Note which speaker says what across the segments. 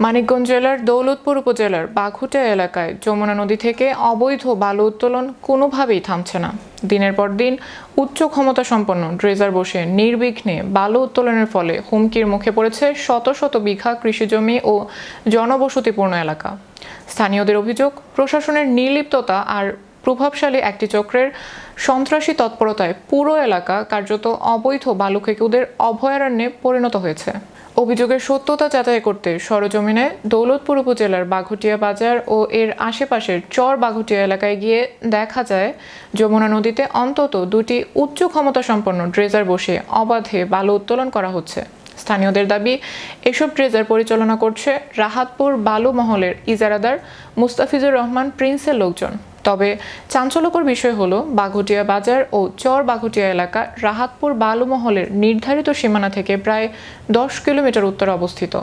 Speaker 1: মানিকগঞ্জ জেলার দৌলতপুর উপজেলার বাঘুটিয়া এলাকায় যমুনা নদী থেকে অবৈধ বালু উত্তোলন কোনোভাবেই থামছে না। দিনের পর দিন উচ্চ ক্ষমতা সম্পন্ন ড্রেজার বসে নির্বিঘ্নে বালু উত্তোলনের ফলে হুমকির মুখে পড়েছে শত শত বিঘা কৃষিজমি ও জনবসতিপূর্ণ এলাকা। স্থানীয়দের অভিযোগ, প্রশাসনের নির্লিপ্ততা আর প্রভাবশালী একটি চক্রের সন্ত্রাসী তৎপরতায় পুরো এলাকা কার্যত অবৈধ বালু খেকুদের অভয়ারণ্যে পরিণত হয়েছে। অভিযোগের সত্যতা যাচাই করতে সরেজমিনে দৌলতপুর উপজেলার বাঘুটিয়া বাজার ও এর আশেপাশের চর বাঘুটিয়া এলাকায় গিয়ে দেখা যায়, যমুনা নদীতে অন্তত দুটি উচ্চ ক্ষমতা সম্পন্ন ড্রেজার বসে অবাধে বালু উত্তোলন করা হচ্ছে। স্থানীয়দের দাবি, এসব ড্রেজার পরিচালনা করছে রাহাতপুর বালু মহলের ইজারাদার মুস্তাফিজুর রহমান প্রিন্সের লোকজন। তবে চাঞ্চল্যকর বিষয় হলো, বাঘুটিয়া বাজার ও চর বাঘুটিয়া এলাকা রাহাতপুর বালু মহলের নির্ধারিত সীমানা থেকে প্রায় 10 কিলোমিটার উত্তরে অবস্থিত।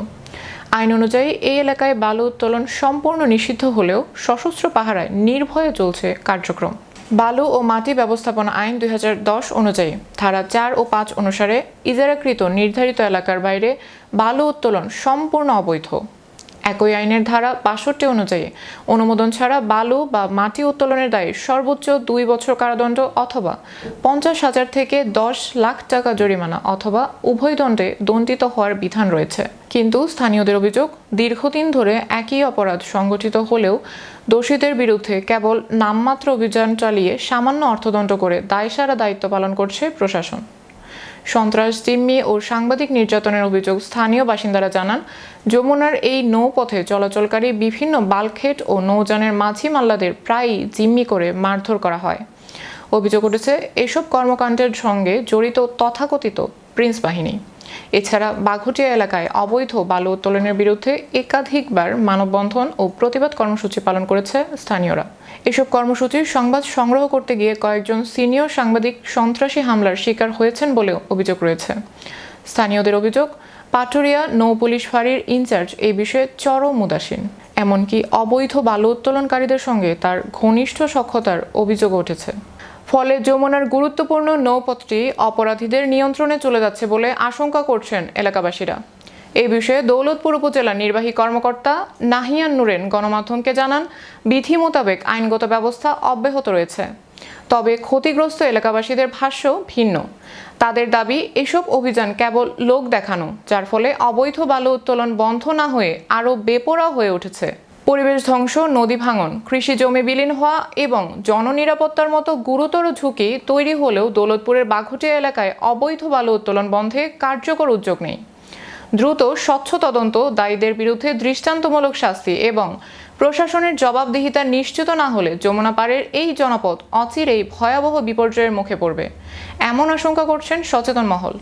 Speaker 1: আইন অনুযায়ী এই এলাকায় বালু উত্তোলন সম্পূর্ণ নিষিদ্ধ হলেও সশস্ত্র পাহারায় নির্ভয়ে চলছে কার্যক্রম। বালু ও মাটি ব্যবস্থাপনা আইন 2010 অনুযায়ী ধারা 4 ও 5 অনুসারে ইজারাকৃত নির্ধারিত এলাকার বাইরে বালু উত্তোলন সম্পূর্ণ অবৈধ। একই আইনের ধারা 62 অনুযায়ী অনুমোদন ছাড়া বালু বা মাটি উত্তোলনের দায়ে সর্বোচ্চ 2 বছর কারাদণ্ড অথবা 50,000 থেকে 10 লাখ টাকা জরিমানা অথবা উভয় দণ্ডে দণ্ডিত হওয়ার বিধান রয়েছে। কিন্তু স্থানীয়দের অভিযোগ, দীর্ঘদিন ধরে একই অপরাধ সংগঠিত হলেও দোষীদের বিরুদ্ধে কেবল নামমাত্র অভিযান চালিয়ে সামান্য অর্থদণ্ড করে দায়সারা দায়িত্ব পালন করছে প্রশাসন। সন্ত্রাস, জিম্মি ও সাংবাদিক নির্যাতনের অভিযোগ স্থানীয় বাসিন্দারা জানান, যমুনার এই নৌপথে চলাচলকারী বিভিন্ন বাল্কহেড ও নৌযানের মাঝি মাল্লাদের প্রায়ই জিম্মি করে মারধর করা হয়। অভিযোগ উঠেছে, এসব কর্মকাণ্ডের সঙ্গে জড়িত তথাকথিত প্রিন্স বাহিনী। এছাড়া বাঘুটিয়া এলাকায় অবৈধ বালু উত্তোলনের বিরুদ্ধে একাধিকবার মানববন্ধন ও প্রতিবাদ কর্মসূচি পালন করেছে স্থানীয়রা। এসব কর্মসূচির সংবাদ সংগ্রহ করতে গিয়ে কয়েকজন সিনিয়র সাংবাদিক সন্ত্রাসী হামলার শিকার হয়েছেন বলেও অভিযোগ রয়েছে। স্থানীয়দের অভিযোগ, পাটুরিয়া নৌ পুলিশ ফাঁড়ির ইনচার্জ এই বিষয়ে চরম উদাসীন। এমনকি অবৈধ বালু উত্তোলনকারীদের সঙ্গে তার ঘনিষ্ঠ সখ্যতার অভিযোগ উঠেছে। ফলে যমুনার গুরুত্বপূর্ণ নৌপথটি অপরাধীদের নিয়ন্ত্রণে চলে যাচ্ছে বলে আশঙ্কা করছেন এলাকাবাসীরা। এই বিষয়ে দৌলতপুর উপজেলা নির্বাহী কর্মকর্তা নাহিয়ান নুরেন গণমাধ্যমকে জানান, বিধি মোতাবেক আইনগত ব্যবস্থা অব্যাহত রয়েছে। তবে ক্ষতিগ্রস্ত এলাকাবাসীদের ভাষ্য ভিন্ন। তাদের দাবি, এসব অভিযান কেবল লোক দেখানো, যার ফলে অবৈধ বালু উত্তোলন বন্ধ না হয়ে আরও বেপরোয়া হয়ে উঠেছে। পরিবেশ ধ্বংস, নদী ভাঙন, কৃষি জমি বিলীন হওয়া এবং জননিরাপত্তার মতো গুরুতর ঝুঁকি তৈরি হলেও দৌলতপুরের বাঘুটিয়া এলাকায় অবৈধ বালু উত্তোলন বন্ধে কার্যকর উদ্যোগ নেই। দ্রুত স্বচ্ছ তদন্ত, দায়ীদের বিরুদ্ধে দৃষ্টান্তমূলক শাস্তি এবং প্রশাসনের জবাবদিহিতা নিশ্চিত না হলে যমুনা পাড়ের এই জনপদ অচিরেই ভয়াবহ বিপর্যয়ের মুখে পড়বে, এমন আশঙ্কা করছেন সচেতন মহল।